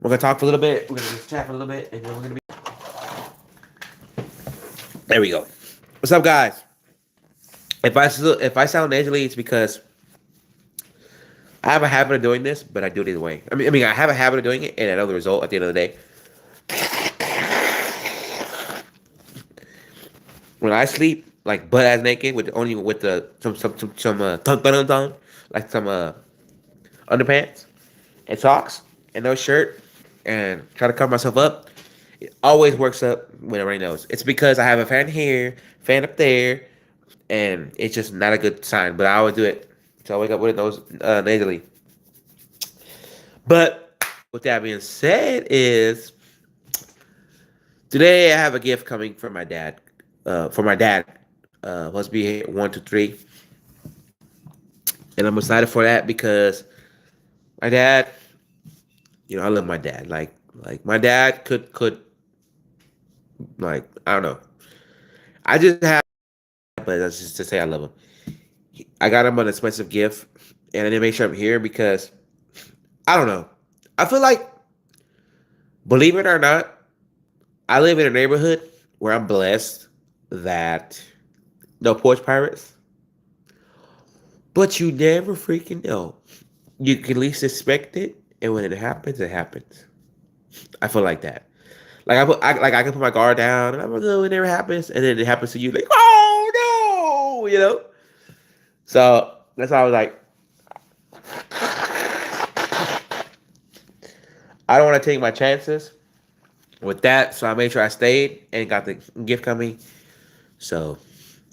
We're gonna talk for a little bit. We're gonna just chat for a little bit, and then we're gonna be. There we go. What's up, guys? If I sound nasally, it's because I have a habit of doing this, but I do it either way. I mean, I have a habit of doing it, and I know the result at the end of the day. When I sleep, like butt ass naked, with only with the some dun dun dun, like some underpants and socks and no shirt, and try to cover myself up. It always works up when everybody knows. It's because I have a fan here, fan up there, and it's just not a good sign. But I always do it. So I wake up with those nasally. But with that being said, is today I have a gift coming from my dad. For my dad, must be 1 2 3, and I'm excited for that because my dad, I love my dad. Like my dad could like I don't know. I just have, but that's just to say I love him. I got him an expensive gift, and I didn't make sure I'm here because I don't know. I feel like, believe it or not, I live in a neighborhood where I'm blessed that no porch pirates, but you never freaking know. You can least expect it, and when it happens, it happens. I feel like that. I can put my guard down, and I'm like, oh, it never happens, and then it happens to you, like, oh no. So that's why I was like, I don't want to take my chances with that, so I made sure I stayed and got the gift coming. So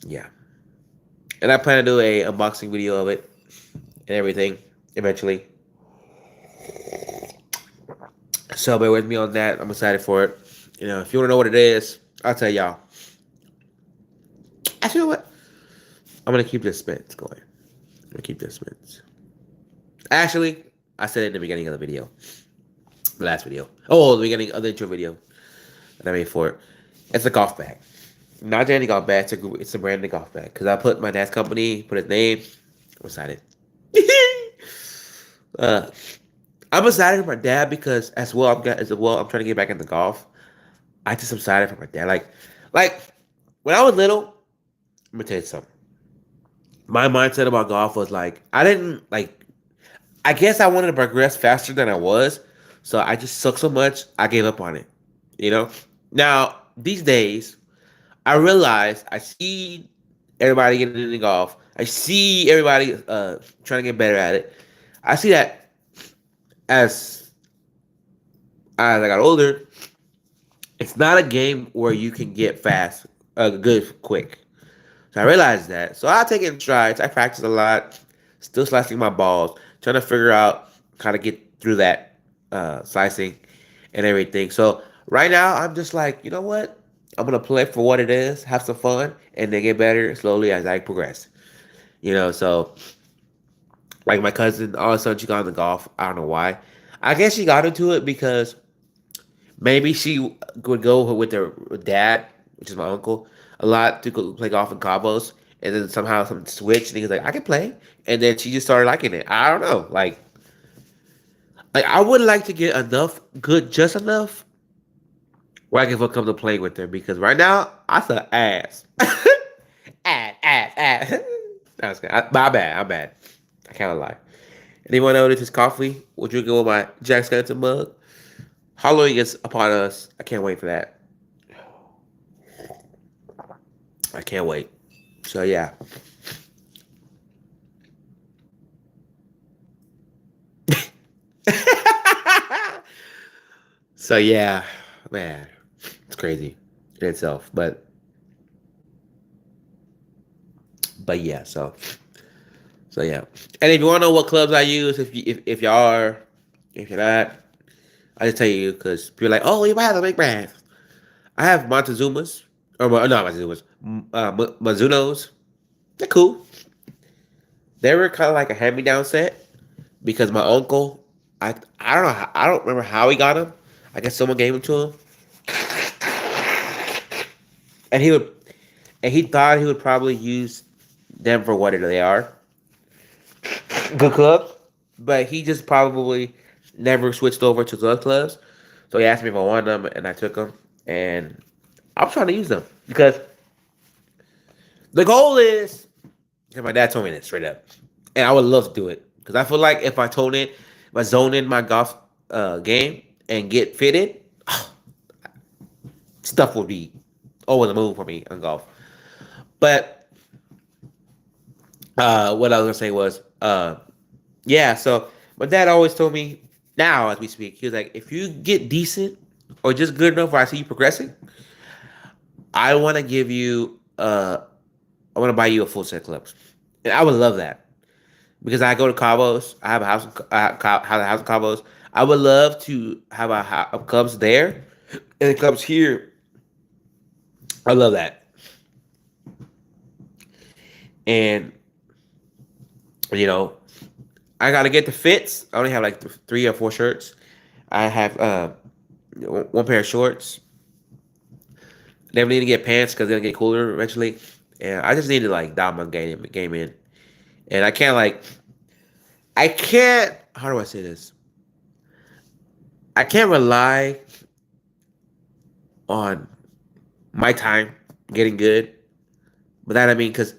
yeah, and I plan to do a unboxing video of it and everything eventually. So bear with me on that. I'm excited for it. If you want to know what it is, I'll tell y'all. Actually, you know what? I'm gonna keep this suspense going. I'm gonna keep this suspense. Actually, I said it in the beginning of the video, the last video. Oh, the beginning of the intro video that I made for it. It's a golf bag. Not any golf bag. It's a branded golf bag because I put my dad's company, put his name. I'm excited. uh, I'm excited for my dad because I'm trying to get back into golf. I just excited for my dad. Like when I was little, I'm gonna tell you something. My mindset about golf was like I didn't like. I guess I wanted to progress faster than I was, so I just sucked so much I gave up on it. You know. Now these days, I realize I see everybody getting into golf. I see everybody trying to get better at it. I see that as I got older, it's not a game where you can get fast, good, quick. So I realized that. So I take it in strides. I practice a lot, still slicing my balls, trying to figure out how to get through that slicing and everything. So right now, I'm just like, you know what? I'm gonna play for what it is, have some fun, and then get better slowly as I progress. So like my cousin, all of a sudden she got into golf. I don't know why. I guess she got into it because maybe she would go with her dad, which is my uncle, a lot to go play golf in Cabos, and then somehow something switched, and he was like, "I can play," and then she just started liking it. I don't know, like I would like to get enough good, just enough, where I can feel comfortable playing with her because right now I suck ass, ass. That's good. My bad. I'm bad. I can't lie. Anyone know this is coffee? We're drinking with my Jack Skellington mug. Halloween is upon us. I can't wait for that. I can't wait. So yeah. So yeah, man, it's crazy in itself, but yeah. So yeah. And if you want to know what clubs I use, if y'all are, if you're not, I just tell you because people are like, oh, you might have the big brands. I have Montezuma's or not Montezuma's, Mizuno's. They're cool. They were kind of like a hand-me-down set because my uncle, I don't know, I don't remember how he got them. I guess someone gave them to him, and he thought he would probably use them for what they are, good clubs. But he just probably never switched over to the other clubs. So he asked me if I wanted them, and I took them. And I'm trying to use them because the goal is. And my dad told me this straight up, and I would love to do it because I feel like if I zone in my golf game and get fitted, stuff would be over the moon for me on golf. But what I was gonna say was, yeah. So my dad always told me now as we speak, he was like, if you get decent or just good enough where I see you progressing, I want to give you, I want to buy you a full set of clubs, and I would love that because I go to Cabos. I have a house, have a house in Cabos. I would love to have a clubs there, and the clubs here. I love that, and you know, I gotta get the fits. I only have like 3 or 4 shirts. I have one pair of shorts. Never need to get pants because they'll get cooler eventually. And I just need to like dial my game in. And I can't how do I say this? I can't rely on my time getting good. But that I mean, because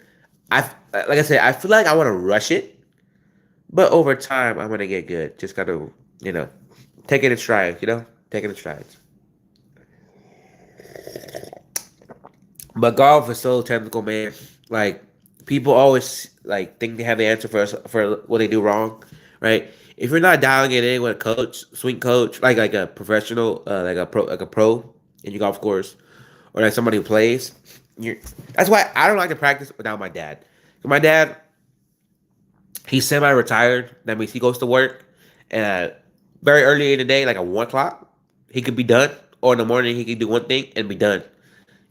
like I said, I feel like I want to rush it, but over time I'm gonna get good. Just gotta, you know, take it in strides. Take it in strides. But golf is so technical, man. Like people always like think they have the answer for what they do wrong, right? If you're not dialing it in with a coach, swing coach, like a professional, like a pro in your golf course, or like somebody who plays, you that's why I don't like to practice without my dad. My dad, he's semi-retired. That means he goes to work, and very early in the day, like at 1 o'clock, he could be done, or in the morning he could do one thing and be done.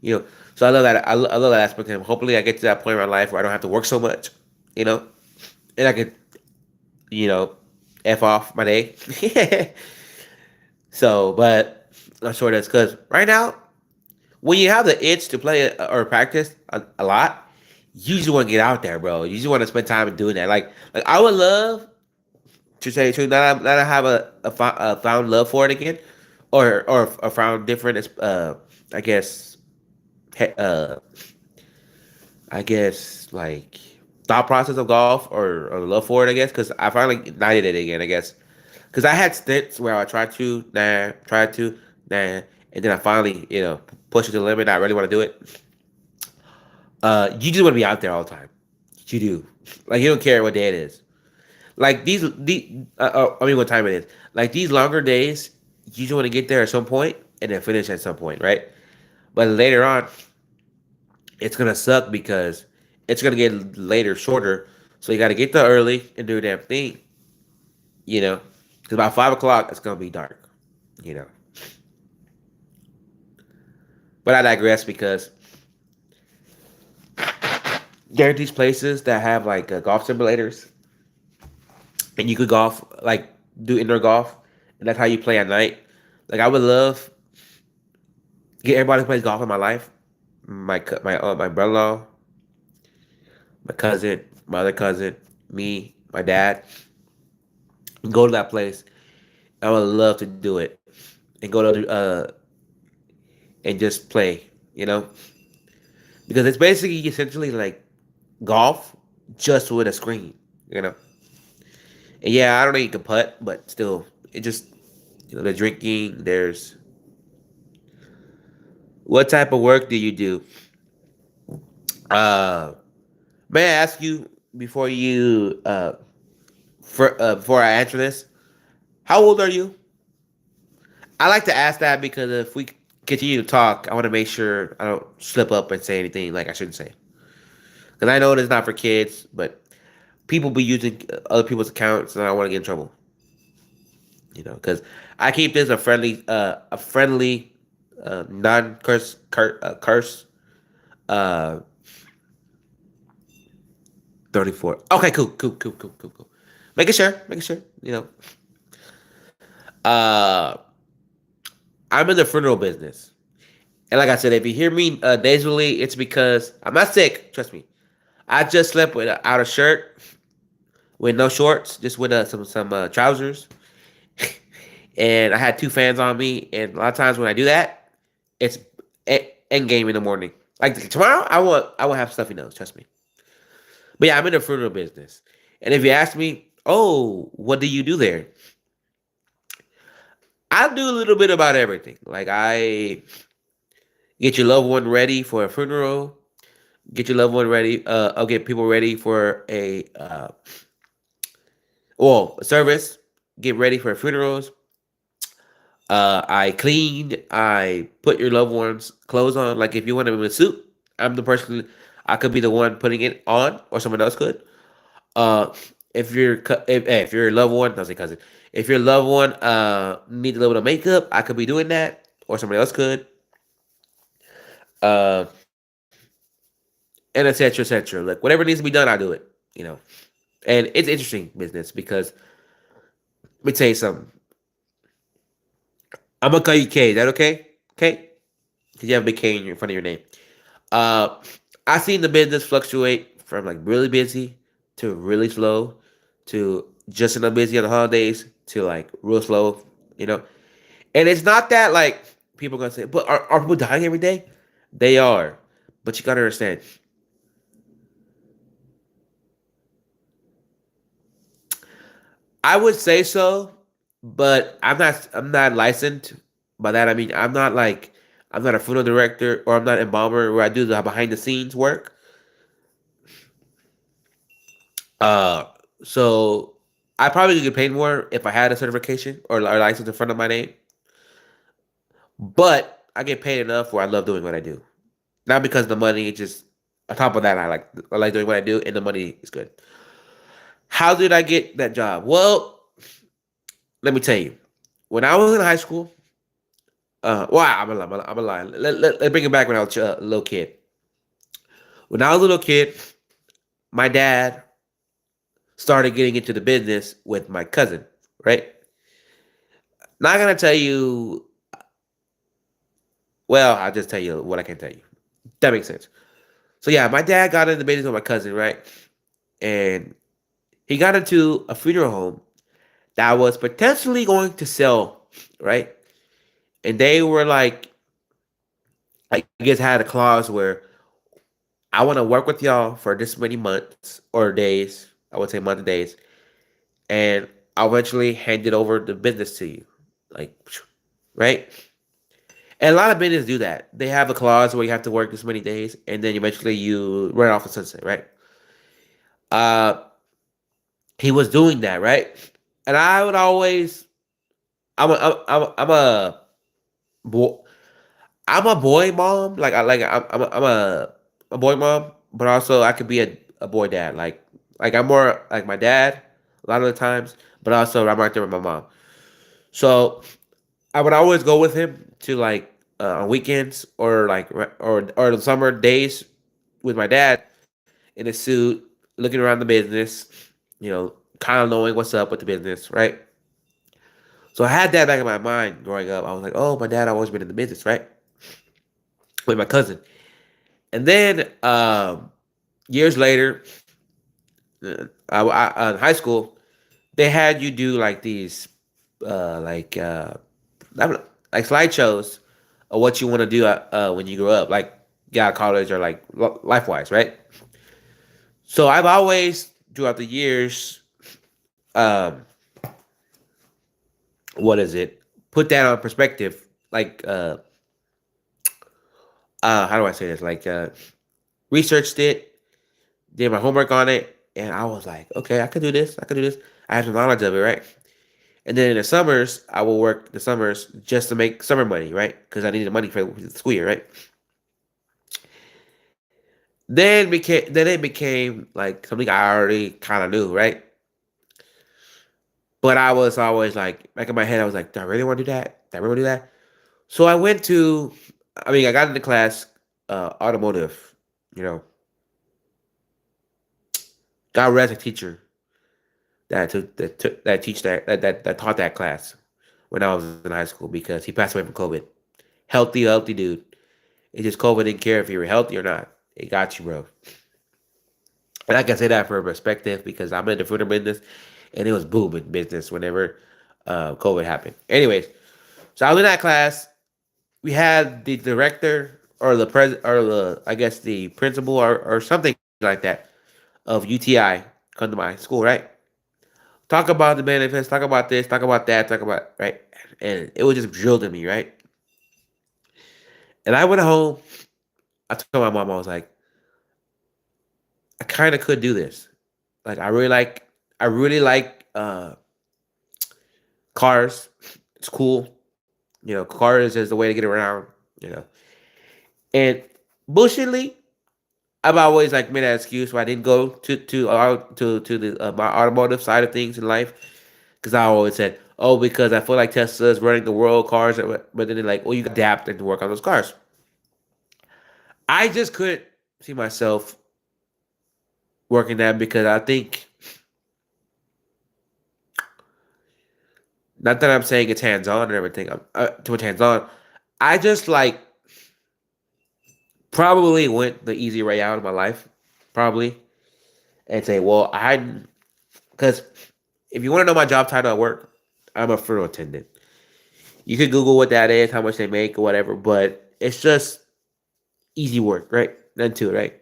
You know, so I love that. I love that aspect of him. Hopefully, I get to that point in my life where I don't have to work so much. You know, and I could, f off my day. So, but I'm sure that's because right now, when you have the itch to play or practice a lot, you just want to get out there, bro. You just want to spend time doing that. Like I would love to say the truth. Now I have a found love for it again, or found different. I guess uh, I guess like thought process of golf or love for it. I guess because I finally ignited it again. I guess because I had stints where I tried to, nah, and then I finally push it to the limit. I really want to do it. You just want to be out there all the time. You do. Like you don't care what day it is. Like I mean what time it is. Like these longer days, you just want to get there at some point and then finish at some point, right? But later on, it's gonna suck because it's gonna get later shorter. So you got to get there early and do a damn thing, because about 5 o'clock it's gonna be dark, you know. But I digress because there are these places that have like golf simulators, and you could golf like do indoor golf, and that's how you play at night. Like I would love get everybody who plays golf in my life, my brother-in-law, my cousin, my other cousin, me, my dad, and go to that place. I would love to do it and go to and just play, because it's basically essentially like golf just with a screen. And yeah, I don't know you can putt, but still, it just the drinking. There's what type of work do you do? Uh, may I ask you before I answer this? How old are you? I like to ask that because if we continue to talk, I want to make sure I don't slip up and say anything like I shouldn't say. Because I know it's not for kids, but people be using other people's accounts, and I don't want to get in trouble. Because I keep this a friendly, non-curse, curse. Uh, 34. Okay, cool. Making sure. Uh, I'm in the funeral business, and like I said, if you hear me nasally, it's because I'm not sick. Trust me. I just slept without a shirt, with no shorts, just with some trousers, and I had two fans on me. And a lot of times when I do that, it's end game in the morning. Like tomorrow, I will have stuffy nose. Trust me. But yeah, I'm in the funeral business. And if you ask me, oh, what do you do there? I do a little bit about everything. Like I get your loved one ready for a funeral. Get your loved one ready. I'll get people ready for a service. Get ready for funerals. I clean. I put your loved one's clothes on. Like if you want them in a suit, I'm the person. I could be the one putting it on, or someone else could. Uh, if your loved one, don't say cousin. If your loved one needs a little bit of makeup, I could be doing that, or somebody else could. Uh, and etc. etc. Like whatever needs to be done, I do it. You know, and it's interesting business because let me tell you something. I'm gonna call you K. Is that okay? Okay, because you have a big K in front of your name. Uh, I seen the business fluctuate from like really busy to really slow to just enough busy on the holidays to like real slow. You know, and it's not that like people are gonna say, but are people dying every day? They are, but you gotta understand. I would say so, but I'm not licensed. By that I mean I'm not a funeral director or I'm not embalmer where I do the behind the scenes work. Uh, so I probably could get paid more if I had a certification or license in front of my name. But I get paid enough where I love doing what I do. Not because the money, it's just on top of that I like doing what I do and the money is good. How did I get that job? Well, let me tell you. When I was in high school, I'm a lie. Let's bring it back when I was a little kid. When I was a little kid, my dad started getting into the business with my cousin, right? Not gonna tell you. Well, I'll just tell you what I can tell you. That makes sense. So yeah, my dad got into the business with my cousin, right? And he got into a funeral home that was potentially going to sell, right? And they were like, I guess had a clause where I want to work with y'all for this many months or days. I would say months and days, and I'll eventually hand it over the business to you, like, right? And a lot of businesses do that. They have a clause where you have to work this many days, and then eventually you run off the sunset, right? Uh, he was doing that, right? And I would always, I'm a boy, I'm a boy mom. Like I'm a boy mom, but also I could be a boy dad. Like I'm more like my dad a lot of the times, but also I'm right there with my mom. So I would always go with him to like on weekends or or the summer days with my dad in a suit, looking around the business, you know, kind of knowing what's up with the business, right? So I had that back in my mind growing up. I was like, oh, my dad always been in the business, right? With my cousin. And then years later, in high school, they had you do like these, like I don't know, like slideshows of what you want to do when you grow up, like get out of college or like life wise, right? So I've always throughout the years, um, what is it? Put that on perspective, like how do I say this? Like researched it, did my homework on it, and I was like, okay, I could do this. I could do this. I have some knowledge of it, right? And then in the summers, I will work the summers just to make summer money, right? Because I needed money for the school year, right? Then it became like something I already kind of knew, right? But I was always like, back in my head, I was like, do I really want to do that? Do I really want to do that? So I went to, I mean, I got into class, automotive, you know, got read as a teacher that teach that taught that class when I was in high school because he passed away from COVID. Healthy dude. It just COVID didn't care if you were healthy or not. It got you, bro. And I can say that for perspective because I'm in the food business, and it was booming business whenever. COVID happened. Anyways, so I was in that class. We had the director or the president or the I guess the principal or something like that of UTI come to my school, right? Talk about the benefits, talk about this, talk about that, talk about right, and it was just drilled in me, right? And I went home. I told my mom, I was like, I kind of could do this. Like I really like cars. It's cool. You know, cars is the way to get around. You know, and bullshitly, I've always like made that excuse why I didn't go to the my automotive side of things in life because I always said, oh, because I feel like Tesla's running the world cars, but then they're like, well, you adapt and work on those cars. I just couldn't see myself working that because I think not that I'm saying it's hands on and everything. I'm too much hands on. I just like probably went the easy way out of my life, probably, and say, well, I because if you want to know my job title at work, I'm a funeral attendant. You could Google what that is, how much they make, or whatever, but it's just easy work, right? None to it, right?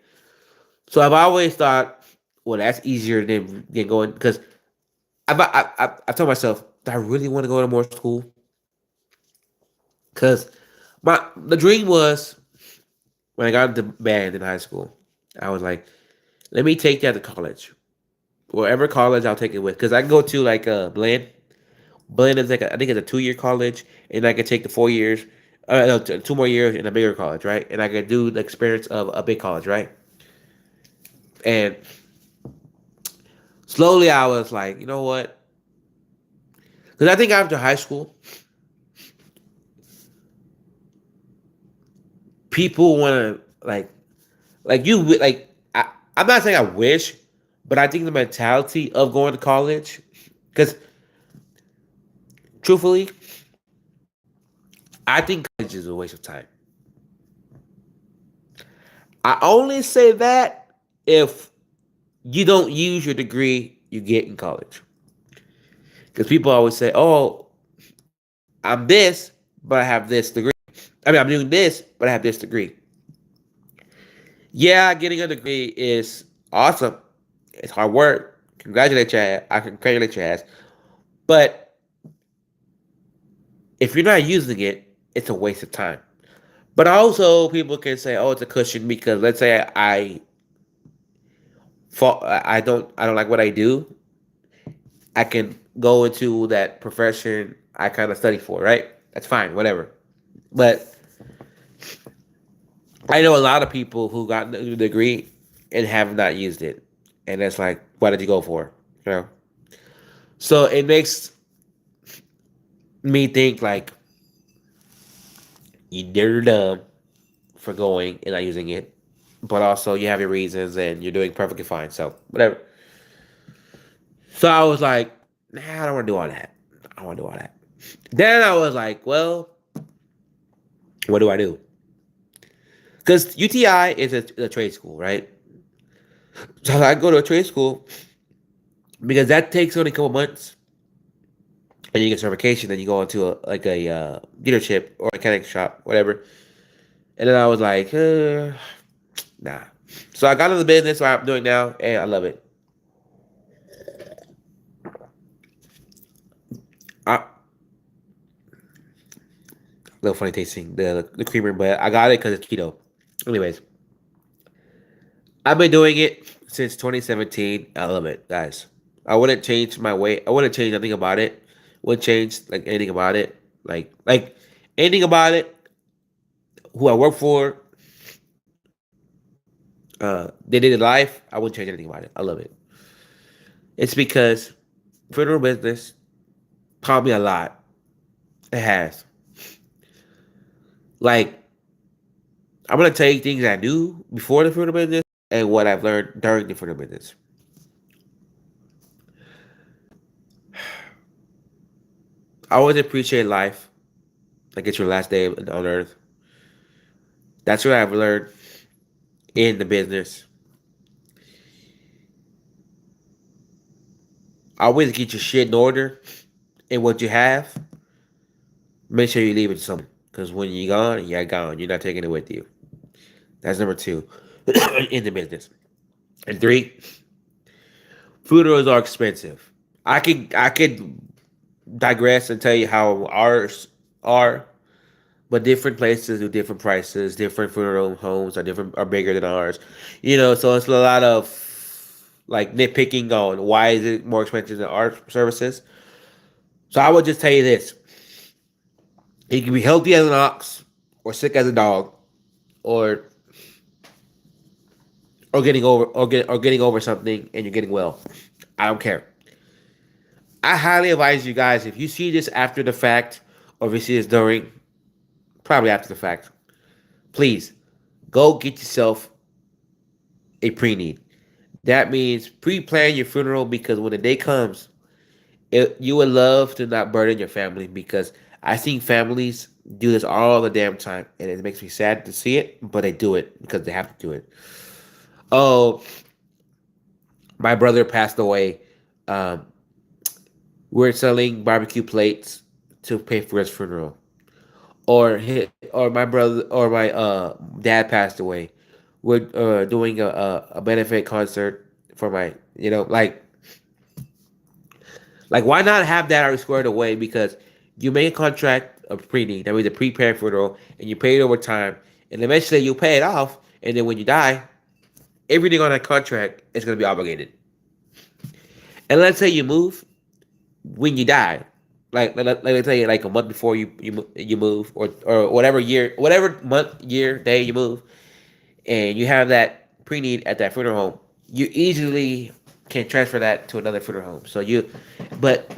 So I've always thought, well, that's easier than going because I told myself, do I really want to go to more school? Because the dream was when I got into band in high school, I was like, let me take that to college. Wherever college, I'll take it with. Because I can go to like a blend. Blend is like I think it's a 2 year college, and I could take the 4 years, no, 2 more years in a bigger college, right? And I could do the experience of a big college, right? And slowly, I was like, you know what? Because I think after high school, people want to like you like I'm not saying I wish, but I think the mentality of going to college, because truthfully, I think college is a waste of time. I only say that if you don't use your degree you get in college. Because people always say, "Oh, I'm this, but I have this degree." I mean, I'm doing this, but I have this degree. Yeah, getting a degree is awesome. It's hard work. Congratulate your ass. I congratulate your ass. But if you're not using it, it's a waste of time. But also, people can say, "Oh, it's a cushion," because let's say I don't like what I do. I can go into that profession I kind of study for, right? That's fine, whatever. But I know a lot of people who got the degree and have not used it, and it's like, why did you go for? You know. So it makes me think like you're dumb for going and not using it, but also you have your reasons and you're doing perfectly fine. So whatever. So I was like, nah, I don't want to do all that. I don't want to do all that. Then I was like, well, what do I do? Because UTI is a trade school, right? So I go to a trade school because that takes only a couple months, and you get certification. Then you go into a dealership or a mechanic shop, whatever. And then I was like, nah. So I got into the business what I'm doing now, and I love it. I A little funny tasting the creamer, but I got it because it's keto. Anyways, I've been doing it since 2017. I love it, guys. I wouldn't change my way. I wouldn't change nothing about it. Wouldn't change like anything about it. Like anything about it. Who I work for, they did it life. I wouldn't change anything about it. I love it. It's because federal business taught me a lot. It has. Like I'm gonna tell you things I knew before the federal business and what I've learned during the federal business. I always appreciate life like it's your last day on earth. That's what I've learned in the business. Always get your shit in order and what you have, make sure you leave it to someone. Because when you're gone, you're gone. You're not taking it with you. That's number two in the business. And three, funerals are expensive. I could digress and tell you how ours are, but different places do different prices. Different funeral homes are bigger than ours. So it's a lot of like nitpicking on why is it more expensive than our services. So I would just tell you this: you can be healthy as an ox, or sick as a dog, or getting over something and you're getting well. I don't care. I highly advise you guys, if you see this after the fact, or if you see this during, probably after the fact, please go get yourself a pre-need. That means pre-plan your funeral, because when the day comes, you would love to not burden your family, because I see families do this all the damn time, and it makes me sad to see it, but they do it because they have to do it. Oh, my brother passed away. Um, we're selling barbecue plates to pay for his funeral. Or my brother or my dad passed away. We're doing a benefit concert for my, like why not have that already squared away? Because you make a contract of pre-need, that means a prepared funeral, and you pay it over time, and eventually you pay it off, and then when you die, everything on that contract is going to be obligated. And let's say you move when you die, like let's say like a month before you move, or whatever month, year, day you move, and you have that pre-need at that funeral home, you easily can transfer that to another funeral home. But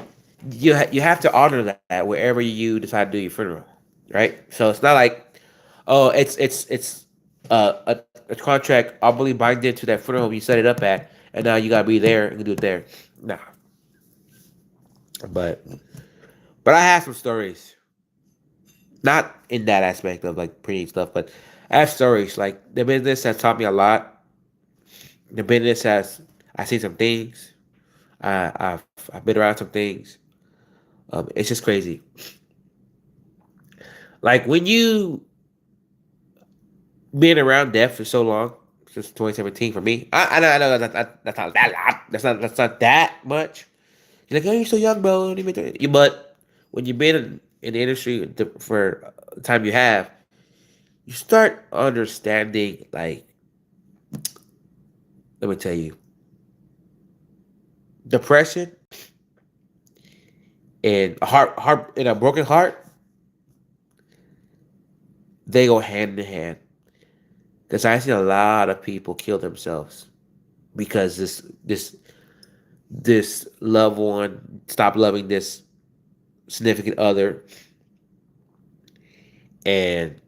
you have to honor that wherever you decide to do your funeral, right? So it's not like, oh, it's a contract, I believe, binded to that funeral home you set it up at, and now you gotta be there and do it there. Nah, but I have some stories, not in that aspect of like pretty stuff, but I have stories. Like, the business has taught me a lot. The business has, I see some things. I've been around some things. It's just crazy. Like, when you been around death for so long, since 2017 for me. I know that's not that lot. That's not that much. You're like, oh, you're so young, bro. Don't even do it. But when you've been in the industry for the time you have, you start understanding, like, let me tell you, depression and heart and a broken heart, they go hand in hand. Because I see a lot of people kill themselves because this loved one stopped loving this significant other, and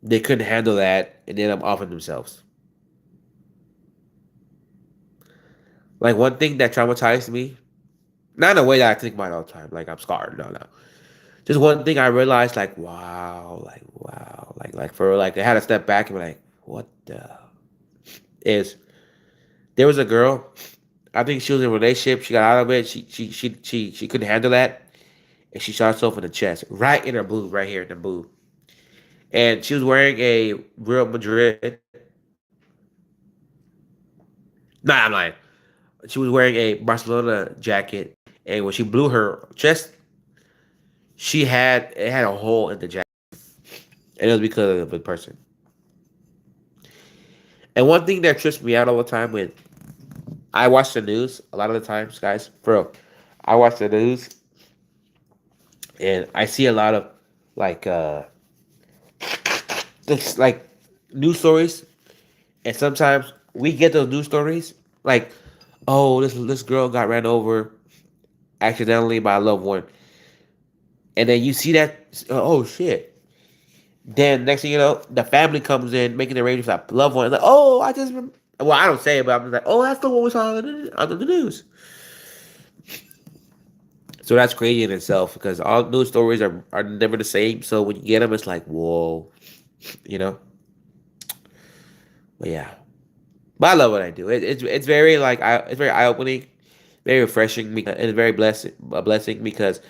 they couldn't handle that, and then I'm offing themselves. Like, one thing that traumatized me, not in a way that I think about it all the time, like I'm scarred. No, no. Just one thing I realized, like for real, like I had to step back and be like, what the is? There was a girl. I think she was in a relationship. She got out of it. She couldn't handle that, and she shot herself in the chest, right in her boob, right here in the boob. And she was wearing a Real Madrid. Nah, I'm lying. She was wearing a Barcelona jacket, and when she blew her chest, it had a hole in the jacket, and it was because of the person. And one thing that trips me out all the time when I watch the news, a lot of the times, guys, for real, I watch the news and I see a lot of like like news stories, and sometimes we get those news stories like, oh, this girl got ran over accidentally by a loved one, and then you see that, oh shit. Then next thing you know, the family comes in making the arrangements for that loved one. Like, oh, well, I don't say it, but I'm just like, oh, that's the one we saw on the news. So that's crazy in itself, because all news stories are never the same. So when you get them, it's like, whoa, you know. But yeah, but I love what I do. It's very, like, it's very eye opening, very refreshing. It's very blessing, a blessing, because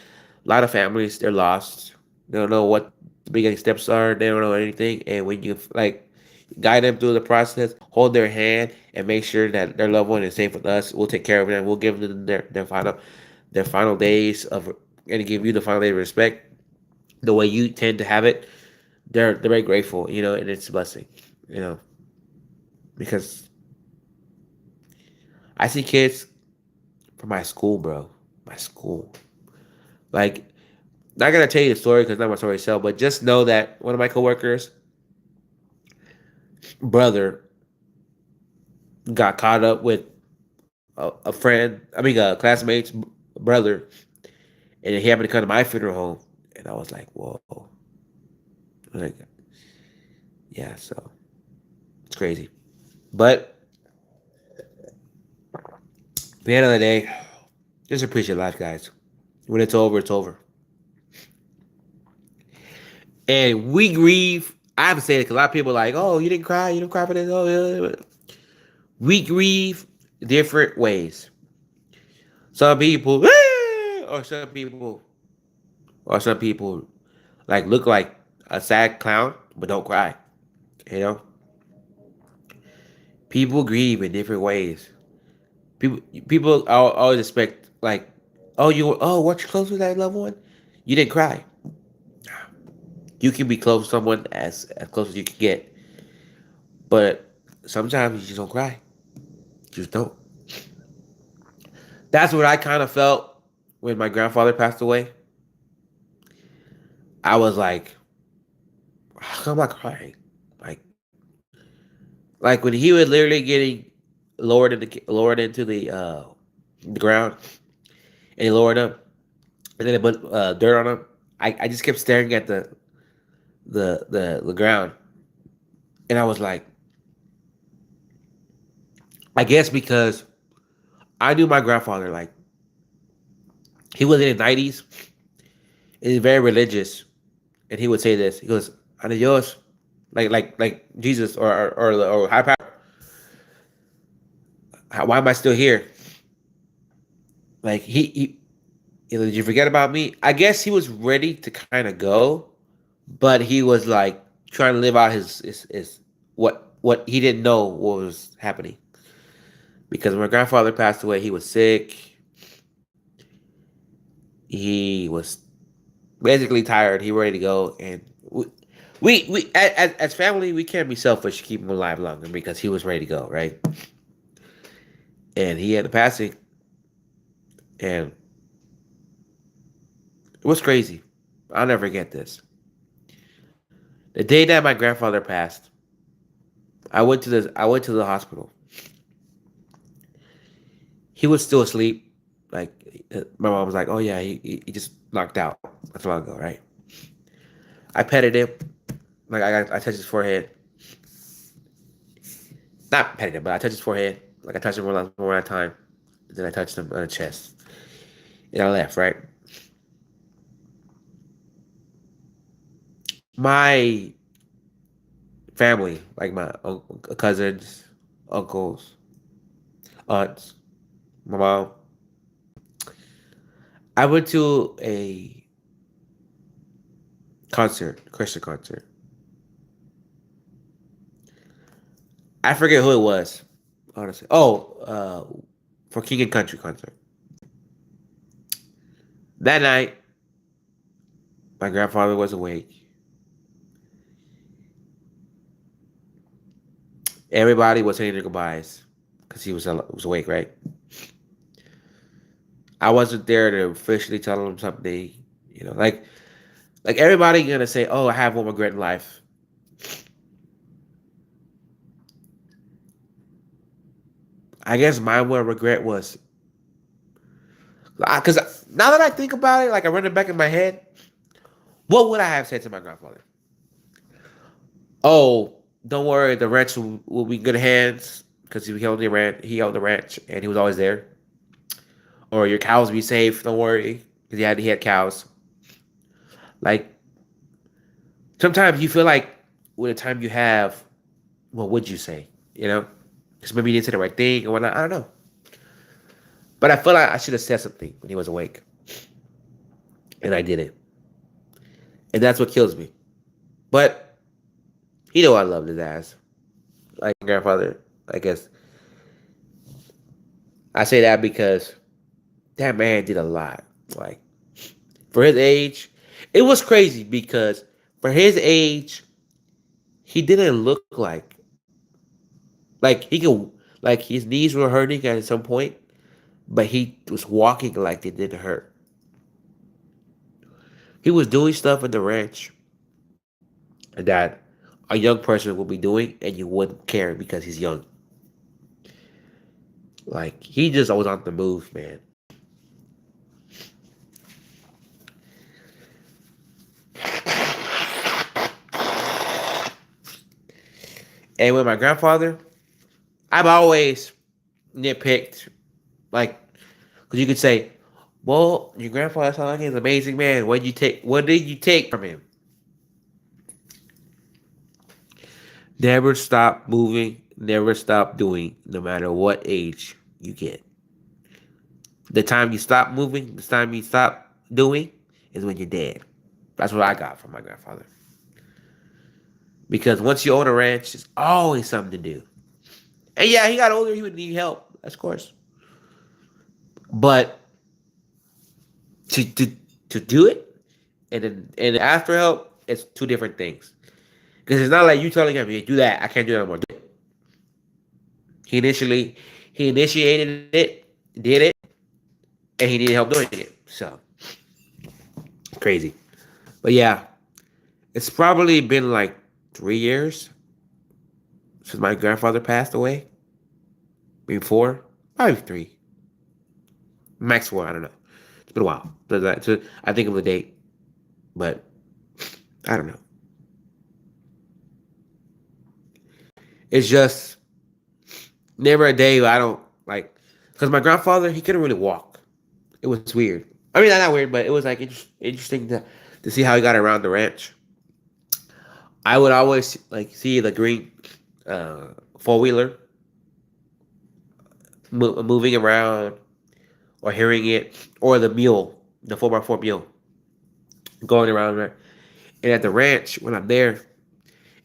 A lot of families, they're lost. They don't know what the beginning steps are. They don't know anything. And when you like guide them through the process, hold their hand, and make sure that their loved one is safe with us, we'll take care of them. We'll give them their final days of, and give you the final day of respect the way you tend to have it. They're very grateful, and it's a blessing, you know, because I see kids from my school, bro, my school, like. Not gonna tell you the story because not my story itself, but just know that one of my coworkers' brother got caught up with a friend. I mean, a classmate's brother, and he happened to come to my funeral home, and I was like, "Whoa!" Like, yeah, so it's crazy. But at the end of the day, just appreciate life, guys. When it's over, it's over, and we grieve. I have to say it because a lot of people are like, "Oh, you didn't cry for this." Oh, yeah. We grieve different ways. Some people, or some people like look like a sad clown, but don't cry. You know, people grieve in different ways. People, people always expect like, weren't you close with that loved one? You didn't cry. You can be close to someone as close as you can get, but sometimes you just don't cry. You just don't. That's what I kind of felt when my grandfather passed away. I was like, how come I crying? Like, like when he was literally getting lowered into the ground, and he lowered him, and then they put dirt on him. I just kept staring at the ground, and I was like, I guess because I knew my grandfather, like he was in his 90s, and he's very religious, and he would say this. He goes, "Adios," like Jesus or high power. Why am I still here? Like did you forget about me? I guess he was ready to kind of go, but he was like trying to live out his what he didn't know what was happening. Because when my grandfather passed away, he was sick. He was basically tired. He ready to go, and we as family we can't be selfish to keep him alive longer because he was ready to go, right? And he had a passing, and it was crazy. I'll never forget this. The day that my grandfather passed, I went to the hospital. He was still asleep. Like my mom was like, "Oh yeah, he just knocked out not too long ago, right?" I petted him, like I touched his forehead, not petted him, but I touched his forehead, like I touched him one at a time. Then I touched him on the chest, and I left. Right, my family, like my cousins, uncles, aunts, my mom. I went to a Christian concert. I forget who it was, honestly. Oh, for King and Country concert. That night, my grandfather was awake. Everybody was saying their goodbyes because he was awake, right? I wasn't there to officially tell him something, like everybody gonna say, "Oh, I have one regret in life." I guess my one regret was because now that I think about it, like I run it back in my head, what would I have said to my grandfather? Oh, don't worry, the ranch will be in good hands because he held the ranch. He held the ranch, and he was always there. Or your cows will be safe. Don't worry, because he had cows. Like sometimes you feel like with the time you have, what would you say? Because maybe you didn't say the right thing or whatnot. I don't know. But I feel like I should have said something when he was awake. and I did it, and that's what kills me. But I loved his ass, like my grandfather. I guess I say that because that man did a lot. Like for his age, it was crazy because for his age, he didn't look like he could like his knees were hurting at some point, but he was walking like they didn't hurt. He was doing stuff in the ranch that a young person would be doing, and you wouldn't care because he's young. Like he just was on the move, man. And with my grandfather, I've always nitpicked, like, because you could say, "Well, your grandfather sounds like he's an amazing man. What did you take? What did you take from him?" Never stop moving. Never stop doing. No matter what age you get, the time you stop moving, the time you stop doing, is when you're dead. That's what I got from my grandfather. Because once you own a ranch, there's always something to do. And yeah, he got older. He would need help, of course. But to to to do it and after help, it's two different things. Because it's not like you telling him, "Hey, do that. I can't do that anymore." He initially he initiated it, did it, and he needed help doing it. So crazy. But yeah, it's probably been like 3 years since my grandfather passed away. Maybe four, probably three, max four. I don't know. It's been a while. So I think of the date, but I don't know. It's just never a day I don't like because my grandfather he couldn't really walk. It was weird. I mean, not weird, but it was like interesting to see how he got around the ranch. I would always like see the green uh, 4 wheeler moving around, or hearing it, or the mule, the 4x4 mule going around there. And at the ranch, when I'm there,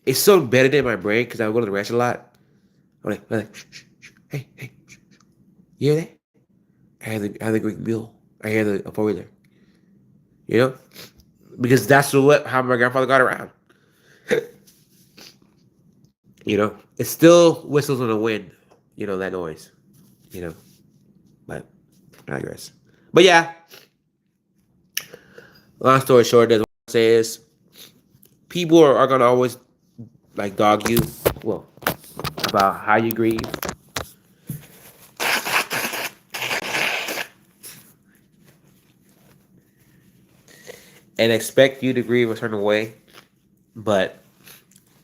it's so embedded in my brain because I go to the ranch a lot. I'm like shh, shh, shh. Hey, you hear that? I hear the green mule. I hear the 4 wheeler. You know, because that's how my grandfather got around. It still whistles in the wind. That noise. You know, but I digress. But yeah, long story short, that's what I say is people are gonna always like dog you. Well, about how you grieve, and expect you to grieve a certain way. But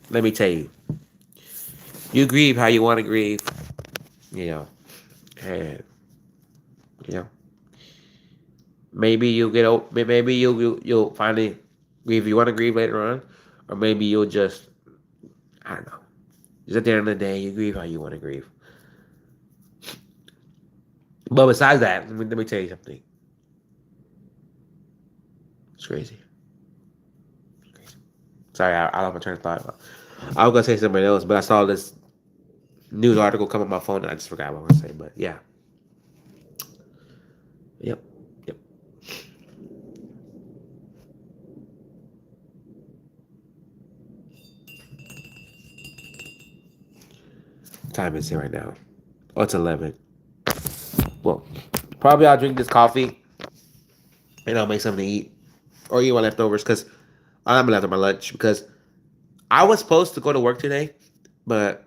let me tell you, you grieve how you want to grieve. You know, and you know maybe you'll get out. Maybe you'll finally grieve. You want to grieve later on, or maybe you'll just I don't know. Just at the end of the day, you grieve how you want to grieve. But besides that, let me tell you something. It's crazy. Sorry, I lost my train of thought. I was gonna say something else, but I saw this news article come on my phone and I just forgot what I was gonna say. But yeah, yep, yep. What time is it right now? Oh, it's 11. Well, probably I'll drink this coffee and I'll make something to eat or eat my leftovers because I'm left on my lunch because I was supposed to go to work today, but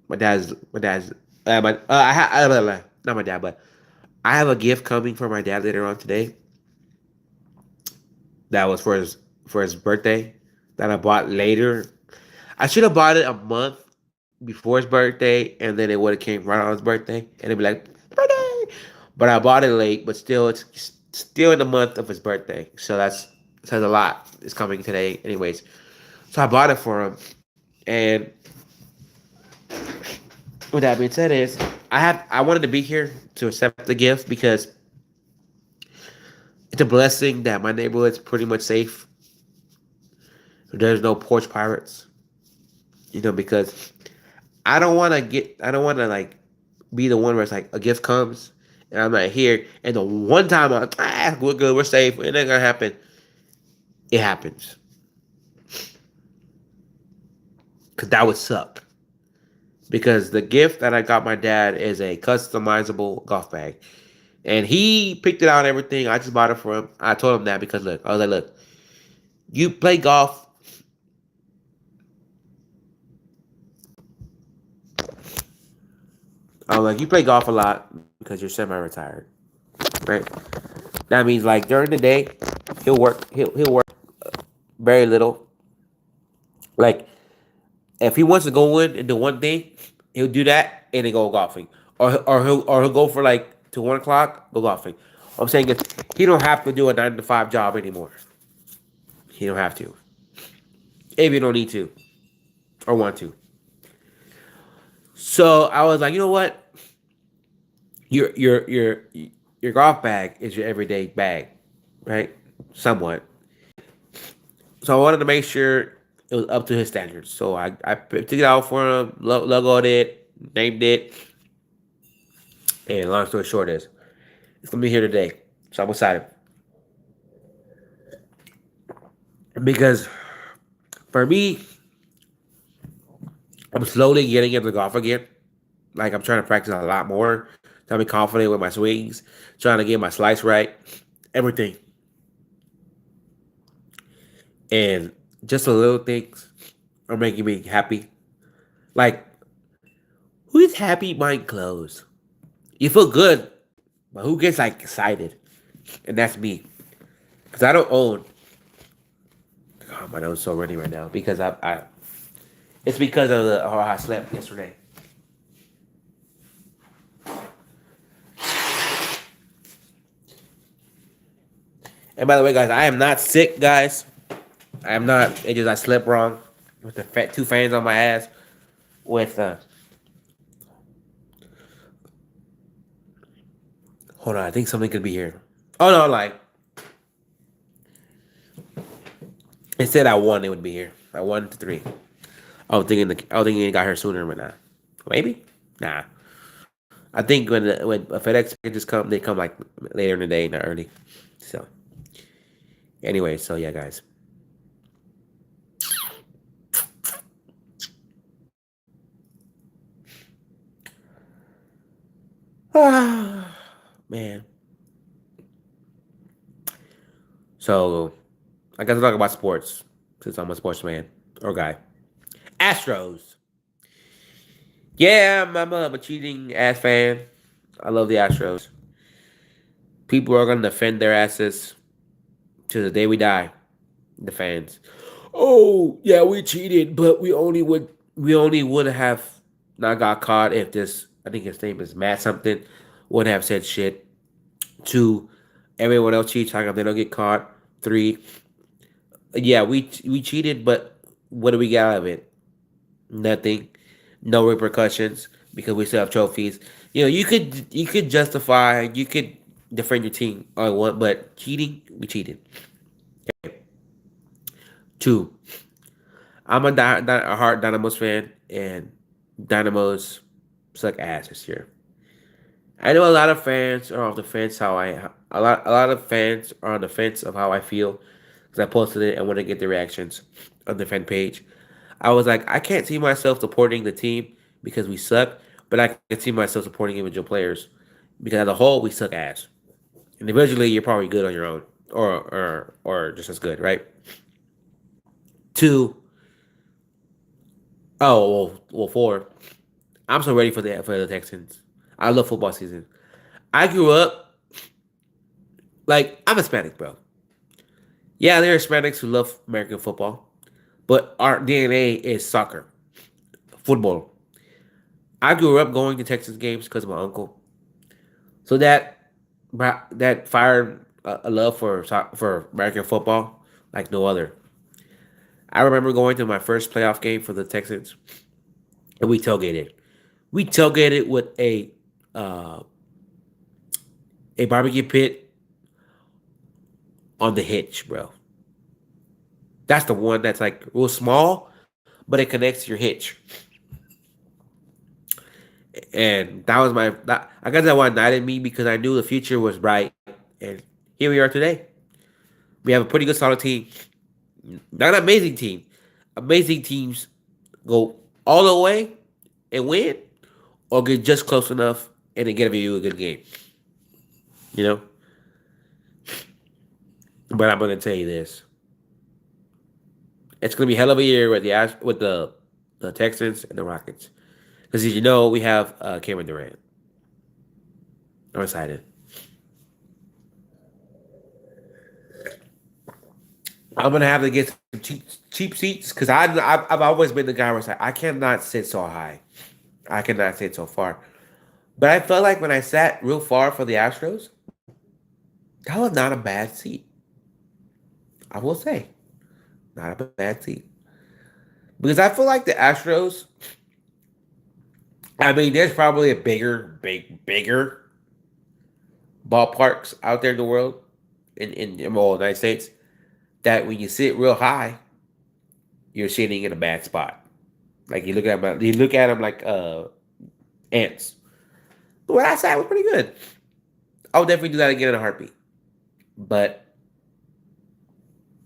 my dad's not my dad, but I have a gift coming for my dad later on today. That was for his birthday that I bought later. I should have bought it a month before his birthday, and then it would have came right on his birthday, and it'd be like birthday. But I bought it late, but still, it's still in the month of his birthday, so that says a lot. It's coming today, anyways. So I bought it for him, and with that being said, I wanted to be here to accept the gift because It's a blessing that my neighborhood's pretty much safe. There's no porch pirates, because I don't want to like be the one where it's like a gift comes and I'm not here, and the one time we're good, we're safe, it ain't gonna happen. It happens because that would suck. Because the gift that I got my dad is a customizable golf bag, and he picked it out and everything. I just bought it for him. I told him that because look, I was like, look, you play golf. I was like, you play golf a lot because you're semi-retired, right? That means like during the day, he'll work. He'll work very little. Like if he wants to go in and do one thing, he'll do that and then go golfing, or he'll go for like to 1 o'clock, go golfing. What I'm saying is he don't have to do a 9 to 5 job anymore. He don't have to if you don't need to or want to. So I was like, you know what? Your golf bag is your everyday bag, right? Somewhat. So I wanted to make sure it was up to his standards. So I took it out for him, logoed it, named it, and long story short is it's gonna be here today. So I'm excited because for me, I'm slowly getting into golf again. Like I'm trying to practice a lot more, trying to be confident with my swings, trying to get my slice right, everything, and just the little things are making me happy. Like who's happy buying clothes? You feel good, but who gets like excited? And that's me, because I don't own. God, my nose is so runny right now because I it's because of the how I slept yesterday. And by the way, guys, I am not sick, guys. I am not. It just I slept wrong with the two fans on my ass. With hold on, I think something could be here. Oh no, like it said I won, it would be here. I won to three. I was thinking it got here sooner, but nah. Maybe, nah. I think when a FedEx packages come, they come like later in the day, not early. So anyway, so yeah, guys. Ah, man. So I got to talk about sports since I'm a sports man or guy. Astros. Yeah, I'm a cheating ass fan. I love the Astros. People are gonna defend their asses to the day we die. The fans. Oh yeah, we cheated, but we only would have not got caught if this. I think his name is Matt something. Would have said shit to everyone else cheats. How come they don't get caught? Three. Yeah, we cheated, but what do we get out of it? Nothing. No repercussions because we still have trophies. You could justify, you could defend your team all you want, but cheating, we cheated. Two, I'm a hard Dynamos fan, and Dynamos suck ass this year. I know a lot of fans are on the fence how I a lot of fans are on the fence of how I feel because I posted it and want to get the reactions on the fan page. I was like, I can't see myself supporting the team because we suck, but I can see myself supporting individual players because as a whole we suck ass. Individually, you're probably good on your own, or just as good, right? Two, well, four. I'm so ready for the Texans. I love football season. I grew up like I'm Hispanic, bro. Yeah, there are Hispanics who love American football, but our DNA is soccer, football. I grew up going to Texas games because of my uncle, so that fired a love for American football like no other. I remember going to my first playoff game for the Texans, and we tailgated. We tailgated with uh, a barbecue pit on the hitch, bro. That's the one that's like real small, but it connects to your hitch. And that was I guess that one ignited me because I knew the future was bright. And here we are today. We have a pretty good solid team. Not an amazing team. Amazing teams go all the way and win, or get just close enough and then give you a good game. You know? But I'm gonna tell you this. It's gonna be a hell of a year with the Texans and the Rockets. Because as you know, we have Cameron Durant. I'm excited. I'm gonna have to get some cheap seats because I've always been the guy where it's like I cannot sit so high. I cannot sit so far. But I felt like when I sat real far for the Astros, that was not a bad seat. I will say, not a bad seat. Because I feel like the Astros. I mean, there's probably a bigger ballparks out there in the world, in the United States, that when you sit real high, you're sitting in a bad spot. Like you look at them like ants. But what I sat was pretty good. I would definitely do that again in a heartbeat. But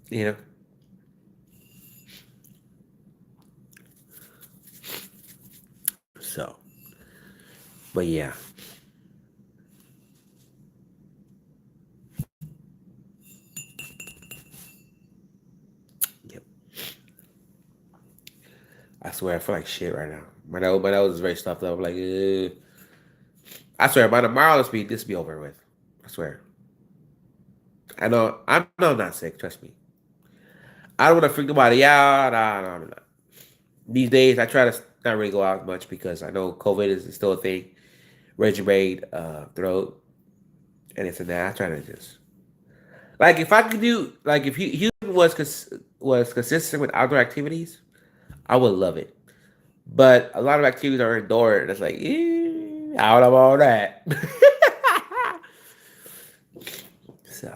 you know, so but yeah, yep. I swear I feel like shit right now. My nose is very stuffed up. I'm like, I swear by tomorrow this be over with. I swear. I know I'm not sick. Trust me. I don't want to freak nobody out. Nah, nah, nah. These days, I try to not really go out much because I know COVID is still a thing. Retrograde throat, and it's a that. I try to just like if I could do like if Houston was consistent with outdoor activities, I would love it. But a lot of activities are indoor, and it's like out of all that. So,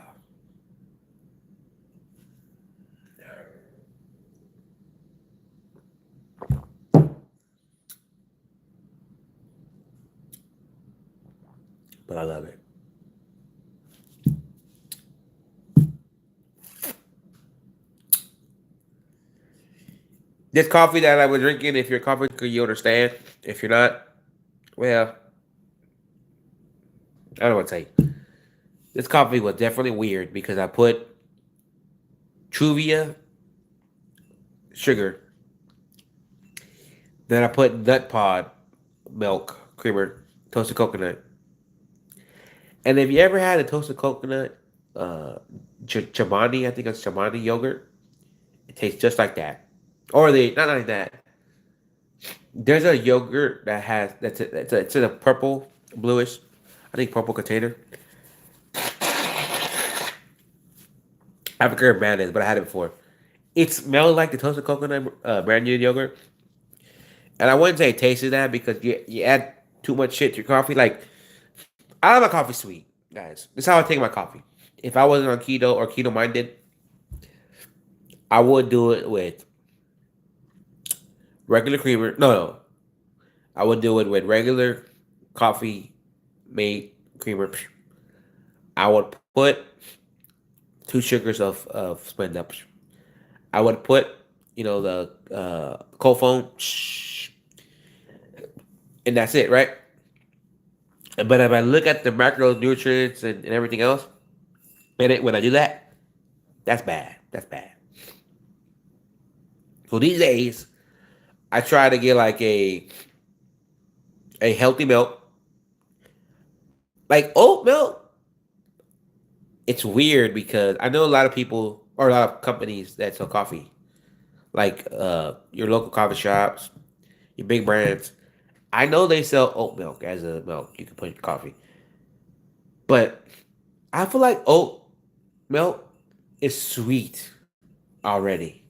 but I love it. This coffee that I was drinking, if you're a coffee drinker, you understand. If you're not, well, I don't know what to say. This coffee was definitely weird because I put Truvia sugar, then I put nut pod milk creamer, toasted coconut. And if you ever had a toasted coconut, uh, Chobani, I think it's Chobani yogurt, it tastes just like that. Or the not like that. There's a yogurt that has it's in a purple, bluish, I think purple container. I forget what brand it is, but I had it before. It smelled like the toasted coconut brand new yogurt, and I wouldn't say it tasted that because you add too much shit to your coffee. Like I like my coffee sweet, guys. This is how I take my coffee. If I wasn't on keto or keto minded, I would do it with regular creamer. No, I would do it with regular coffee made creamer. I would put 2 sugars of split up. I would put, the cold foam, and that's it, right? But if I look at the macronutrients and everything else, when I do that, that's bad. That's bad. So these days, I try to get like a healthy milk, like oat milk. It's weird because I know a lot of people or a lot of companies that sell coffee, like your local coffee shops, your big brands. I know they sell oat milk as a milk you can put in your coffee, but I feel like oat milk is sweet already.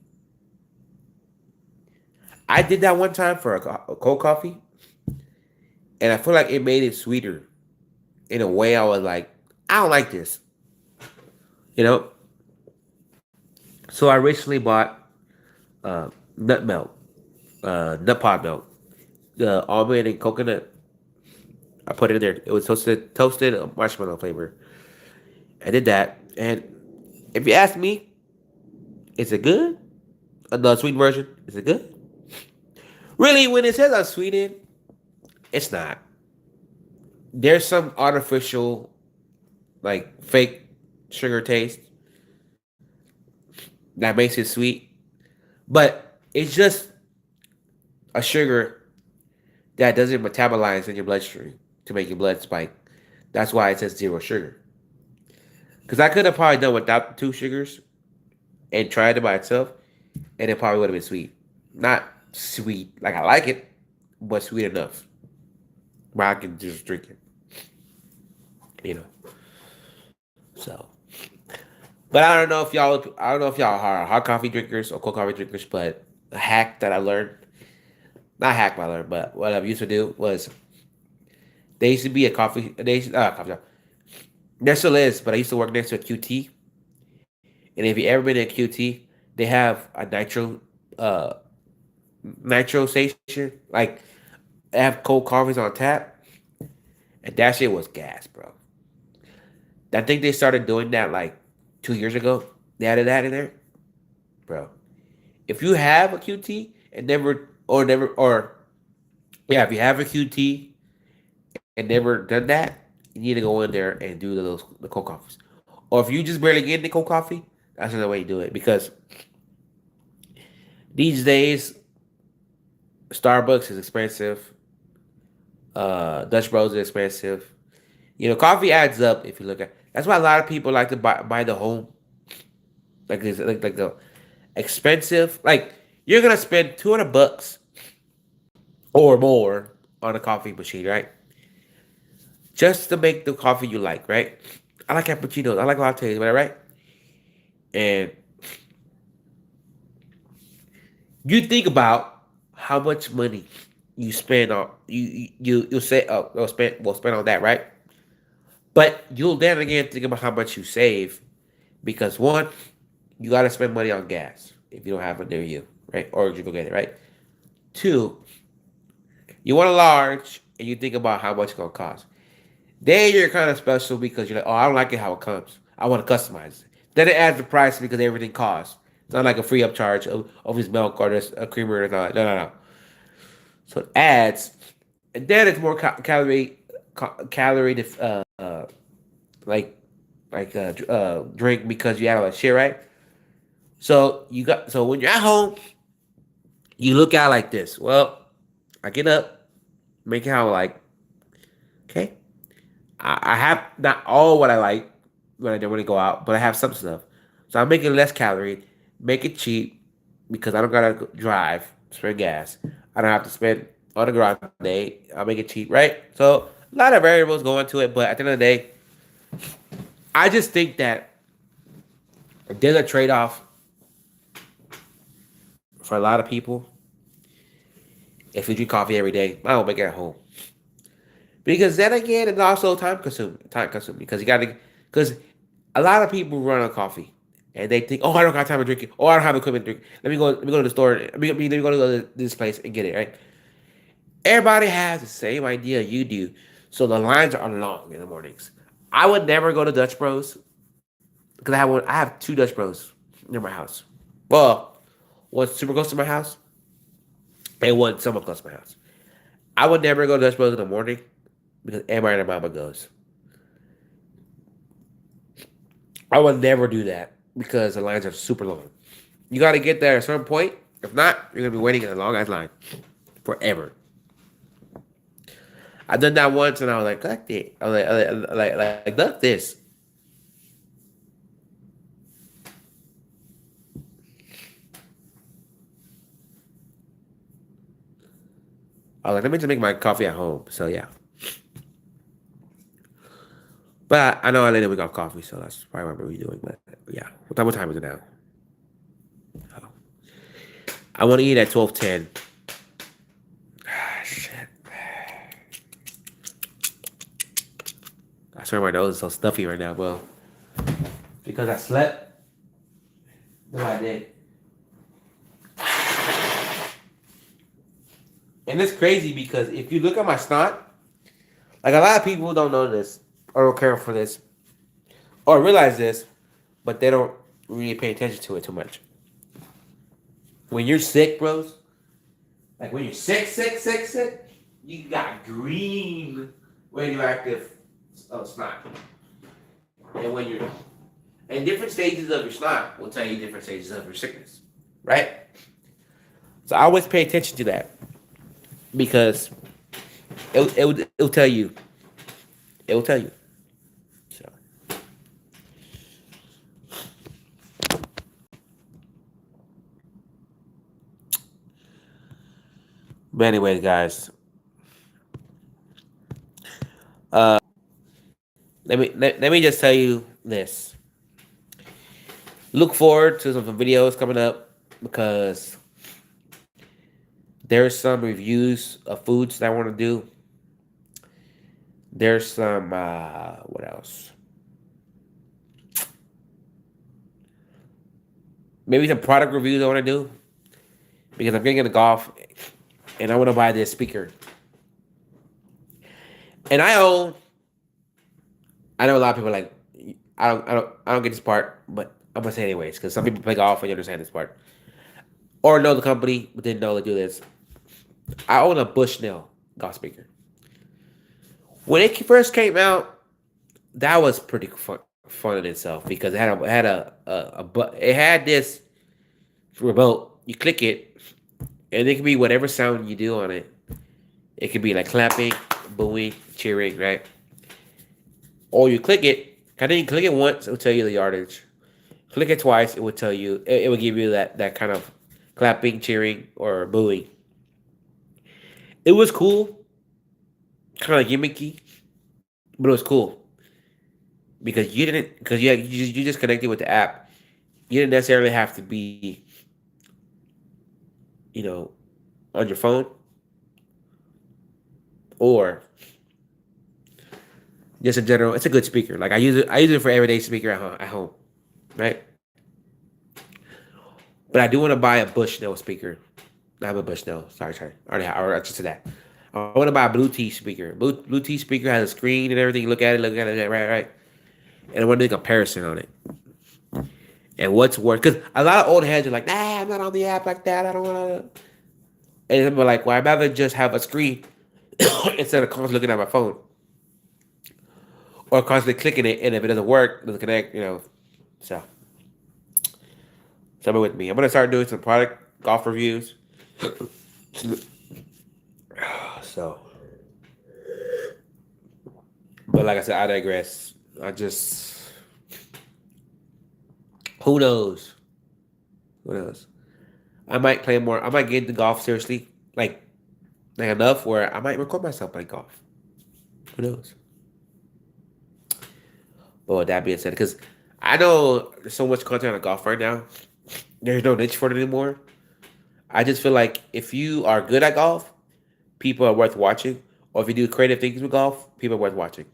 I did that one time for a cold coffee, and I feel like it made it sweeter in a way. I was like, I don't like this, you know. So I recently bought nut milk, nut pod milk, the almond and coconut. I put it in there. It was toasted marshmallow flavor. I did that, and if you ask me, is it good? The sweet version, is it good? Really, when it says unsweetened, it's not. There's some artificial, like fake sugar taste that makes it sweet, but it's just a sugar that doesn't metabolize in your bloodstream to make your blood spike. That's why it says zero sugar. Because I could have probably done without the two sugars and tried it by itself, and it probably would have been sweet. Not sweet like I like it, but sweet enough where I can just drink it. You know. So, but I don't know if y'all. I don't know if y'all are hot coffee drinkers or cold coffee drinkers. But a hack that I learned, not hack, I learned, but what I used to do was they used to be a coffee. They used, coffee shop. There still is, but I used to work next to a QT. And if you ever been in a QT, they have a uh, nitro station. Like they have cold coffees on tap, and that shit was gas, bro. I think they started doing that like 2 years ago. They added that in there, bro. If you have a QT and never, yeah, if you have a QT and never done that, you need to go in there and do the cold coffees. Or if you just barely get into cold coffee, that's another way to do it. Because these days, Starbucks is expensive. Dutch Bros is expensive. You know, coffee adds up if you look at. That's why a lot of people like to buy the home, like the expensive. Like you're gonna spend $200 or more on a coffee machine, right? Just to make the coffee you like, right? I like cappuccinos. I like lattes, whatever, right? And you think about how much money you spend on you say spend on that, right? But you'll then again think about how much you save because one, you gotta spend money on gas if you don't have it near you, right? Or you go get it, right? Two, you want a large and you think about how much it's gonna cost. Then you're kind of special because you're like, oh, I don't like it how it comes. I want to customize it. Then it adds the price because everything costs. It's not like a free upcharge of his milk or this a creamer or not. No, no, no. So it adds, and then it's more calorie like drink because you add all that shit, right? So when you're at home, you look out like this. Well, I get up, make it how I like. Okay, I have not all what I like when I when I go out, but I have some stuff. So I'm making less calorie, make it cheap because I don't gotta drive, spend gas. I don't have to spend on the grande. I'll make it cheap, right? So a lot of variables go into it, but at the end of the day, I just think that there's a trade off for a lot of people. If you drink coffee every day, I don't make it at home because then again, it's also time consuming because you gotta because a lot of people run on coffee and they think, oh, I don't got time to drink it, or I don't have equipment to drink. Let me go to the store. Let me go to this place and get it. Right? Everybody has the same idea you do, so the lines are long in the mornings. I would never go to Dutch Bros because I have one. I have two Dutch Bros near my house. Well, one's super close to my house, and one somewhat close to my house. I would never go to Dutch Bros in the morning because everybody and their mama goes. I would never do that because the lines are super long. You got to get there at a certain point. If not, you're gonna be waiting in a long ass line forever. I done that once and I was like, "Fuck it." Like, look this. I was like, let me just make my coffee at home. So yeah, but I know I later we got coffee, so that's probably what we're doing. But yeah, what time is it now? Oh. I want to eat at 12:10. Ah, shit. I swear my nose is so stuffy right now, bro. Because I slept No, I did. And it's crazy because if you look at my snot, like a lot of people don't know this or don't care for this or realize this, but they don't really pay attention to it too much. When you're sick, bros, like when you're sick, you got green radioactive snot. And when you're and different stages of your snot will tell you different stages of your sickness, right? So I always pay attention to that because it'll tell you. It will tell you. So, but anyways, guys, uh, let me just tell you this. Look forward to some videos coming up because there's some reviews of foods that I want to do. There's some what else? Maybe some product reviews I want to do because I'm getting into golf and I want to buy this speaker. And I know a lot of people are like I don't get this part, but I'm gonna say it anyways because some people play golf and you understand this part or know the company but didn't know they do this. I own a Bushnell golf speaker. When it first came out, that was pretty fun in itself because it had this remote. You click it, and it can be whatever sound you do on it. It could be like clapping, booing, cheering, right? Or you click it, and then you click it once, it will tell you the yardage. Click it twice, it will tell you. It will give you that kind of clapping, cheering, or booing. It was cool, kind of gimmicky, but it was cool because you just connected with the app. You didn't necessarily have to be, you know, on your phone or just in general. It's a good speaker. Like I use it for everyday speaker at home, right? But I do want to buy a Bushnell speaker. Not a Bushnell. Sorry. I already just said that. I want to buy a Bluetooth speaker. Bluetooth speaker has a screen and everything. You look at it, right. And I want to do a comparison on it. And what's worse, because a lot of old heads are like, nah, I'm not on the app like that. I don't want to. And I'm like, well, I'd rather just have a screen instead of constantly looking at my phone or constantly clicking it. And if it doesn't work, it doesn't connect, So, somebody with me. I'm gonna start doing some product golf reviews. So, but like I said, I digress. Who knows? Who knows? I might play more. I might get into golf seriously, like enough where I might record myself playing golf. Who knows? But with that being said, because I know there's so much content on golf right now, there's no niche for it anymore. I just feel like if you are good at golf, people are worth watching. Or if you do creative things with golf, people are worth watching.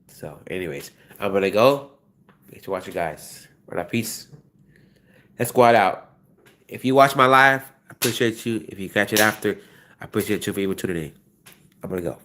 So, anyways, I'm gonna go. Thanks for watching, guys. All right, peace. Let's squad out. If you watch my live, I appreciate you. If you catch it after, I appreciate you for even tuning in. I'm gonna go.